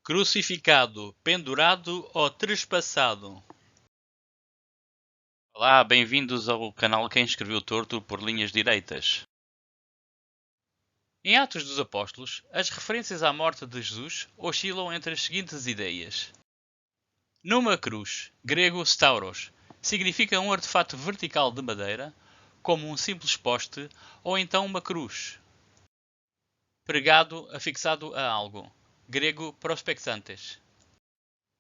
Crucificado, pendurado ou trespassado? Olá, bem-vindos ao canal Quem Escreveu Torto por Linhas Direitas. Em Atos dos Apóstolos, as referências à morte de Jesus oscilam entre as seguintes ideias. Numa cruz, grego stauros, significa um artefato vertical de madeira, como um simples poste ou então uma cruz. Pregado, afixado a algo, grego prospexantes.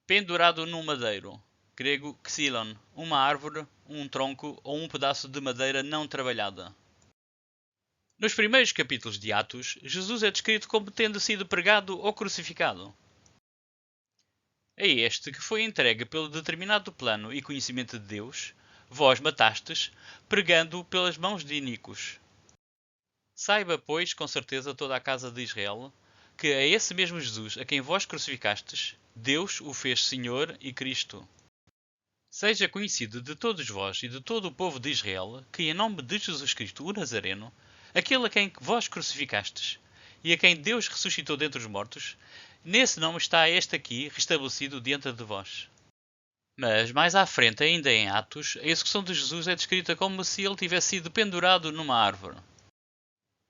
Pendurado num madeiro, grego xylon, uma árvore, um tronco ou um pedaço de madeira não trabalhada. Nos primeiros capítulos de Atos, Jesus é descrito como tendo sido pregado ou crucificado. É este que foi entregue pelo determinado plano e conhecimento de Deus, vós matastes, pregando pelas mãos de iníquos. Saiba, pois, com certeza toda a casa de Israel, que é esse mesmo Jesus a quem vós crucificastes, Deus o fez Senhor e Cristo. Seja conhecido de todos vós e de todo o povo de Israel, que em nome de Jesus Cristo, o Nazareno, aquele a quem vós crucificastes, e a quem Deus ressuscitou dentre os mortos, nesse nome está este aqui restabelecido diante de vós. Mas mais à frente, ainda em Atos, a execução de Jesus é descrita como se ele tivesse sido pendurado numa árvore.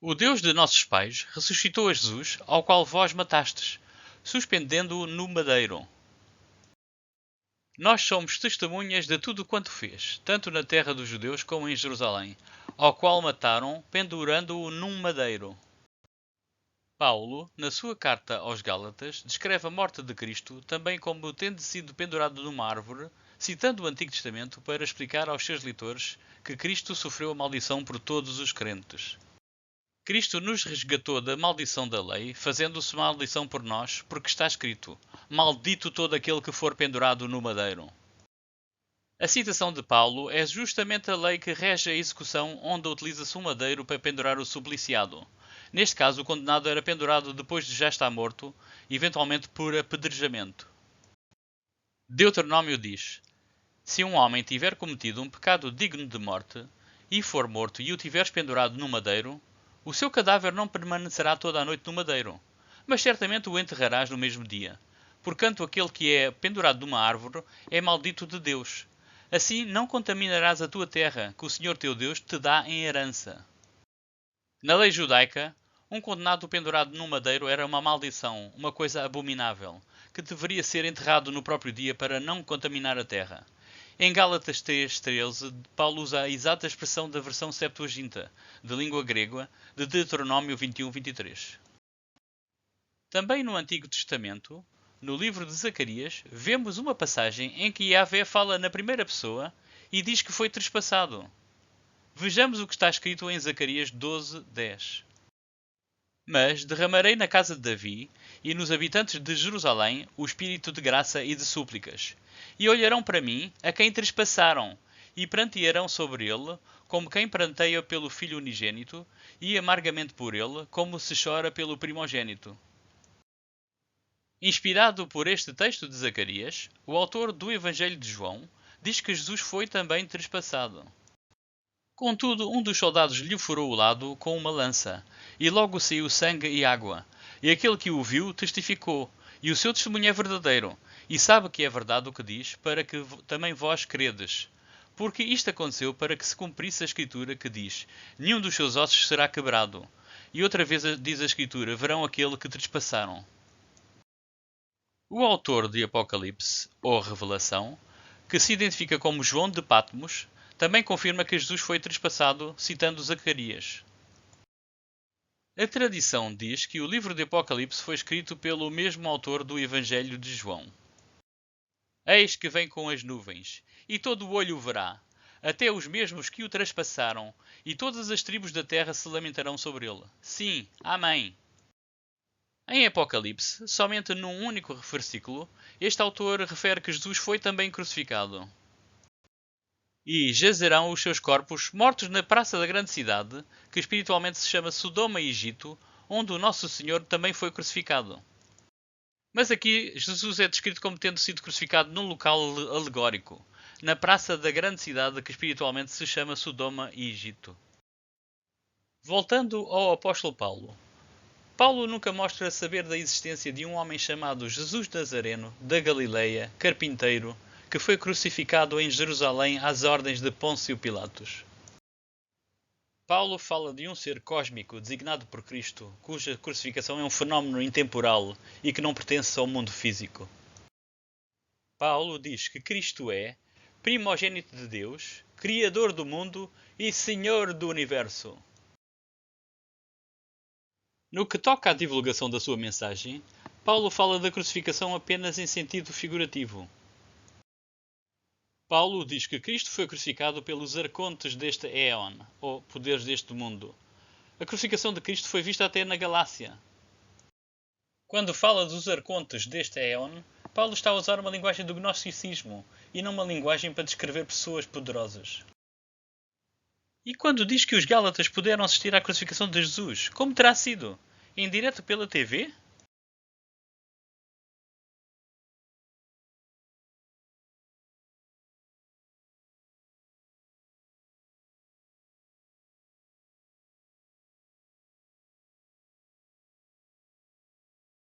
O Deus de nossos pais ressuscitou a Jesus, ao qual vós matastes, suspendendo-o no madeiro. Nós somos testemunhas de tudo quanto fez, tanto na terra dos judeus como em Jerusalém, ao qual mataram, pendurando-o num madeiro. Paulo, na sua carta aos Gálatas, descreve a morte de Cristo também como tendo sido pendurado numa árvore, citando o Antigo Testamento para explicar aos seus leitores que Cristo sofreu a maldição por todos os crentes. Cristo nos resgatou da maldição da lei, fazendo-se maldição por nós, porque está escrito: Maldito todo aquele que for pendurado no madeiro. A citação de Paulo é justamente a lei que rege a execução, onde utiliza-se um madeiro para pendurar o supliciado. Neste caso, o condenado era pendurado depois de já estar morto, eventualmente por apedrejamento. Deuteronômio diz: Se um homem tiver cometido um pecado digno de morte, e for morto e o tiveres pendurado no madeiro, o seu cadáver não permanecerá toda a noite no madeiro, mas certamente o enterrarás no mesmo dia. Porquanto aquele que é pendurado numa árvore é maldito de Deus. Assim não contaminarás a tua terra, que o Senhor teu Deus te dá em herança. Na lei judaica, um condenado pendurado num madeiro era uma maldição, uma coisa abominável, que deveria ser enterrado no próprio dia para não contaminar a terra. Em Gálatas 3:13, Paulo usa a exata expressão da versão Septuaginta, de língua grega, de Deuteronômio 21:23. Também no Antigo Testamento, no livro de Zacarias, vemos uma passagem em que Yahvé fala na primeira pessoa e diz que foi trespassado. Vejamos o que está escrito em Zacarias 12:10. Mas derramarei na casa de Davi e nos habitantes de Jerusalém o espírito de graça e de súplicas. E olharão para mim, a quem trespassaram, e prantearão sobre ele, como quem pranteia pelo filho unigênito, e amargamente por ele, como se chora pelo primogênito. Inspirado por este texto de Zacarias, o autor do Evangelho de João diz que Jesus foi também trespassado. Contudo, um dos soldados lhe furou o lado com uma lança, e logo saiu sangue e água. E aquele que o viu testificou, e o seu testemunho é verdadeiro, e sabe que é verdade o que diz, para que também vós credes. Porque isto aconteceu para que se cumprisse a Escritura que diz: Nenhum dos seus ossos será quebrado. E outra vez diz a Escritura: Verão aquele que trespassaram. O autor de Apocalipse, ou Revelação, que se identifica como João de Patmos, também confirma que Jesus foi trespassado, citando Zacarias. A tradição diz que o livro de Apocalipse foi escrito pelo mesmo autor do Evangelho de João. Eis que vem com as nuvens, e todo o olho o verá, até os mesmos que o traspassaram, e todas as tribos da terra se lamentarão sobre ele. Sim, amém. Em Apocalipse, somente num único versículo, este autor refere que Jesus foi também crucificado. E jazerão os seus corpos mortos na praça da grande cidade, que espiritualmente se chama Sodoma e Egito, onde o Nosso Senhor também foi crucificado. Mas aqui Jesus é descrito como tendo sido crucificado num local alegórico, na praça da grande cidade que espiritualmente se chama Sodoma e Egito. Voltando ao apóstolo Paulo. Paulo nunca mostra saber da existência de um homem chamado Jesus Nazareno, da Galileia, carpinteiro, que foi crucificado em Jerusalém às ordens de Pôncio Pilatos. Paulo fala de um ser cósmico designado por Cristo, cuja crucificação é um fenómeno intemporal e que não pertence ao mundo físico. Paulo diz que Cristo é primogênito de Deus, Criador do mundo e Senhor do universo. No que toca à divulgação da sua mensagem, Paulo fala da crucificação apenas em sentido figurativo. Paulo diz que Cristo foi crucificado pelos arcontes deste éon, ou poderes deste mundo. A crucificação de Cristo foi vista até na Galácia. Quando fala dos arcontes deste éon, Paulo está a usar uma linguagem do gnosticismo e não uma linguagem para descrever pessoas poderosas. E quando diz que os Gálatas puderam assistir à crucificação de Jesus, como terá sido? Em direto pela TV?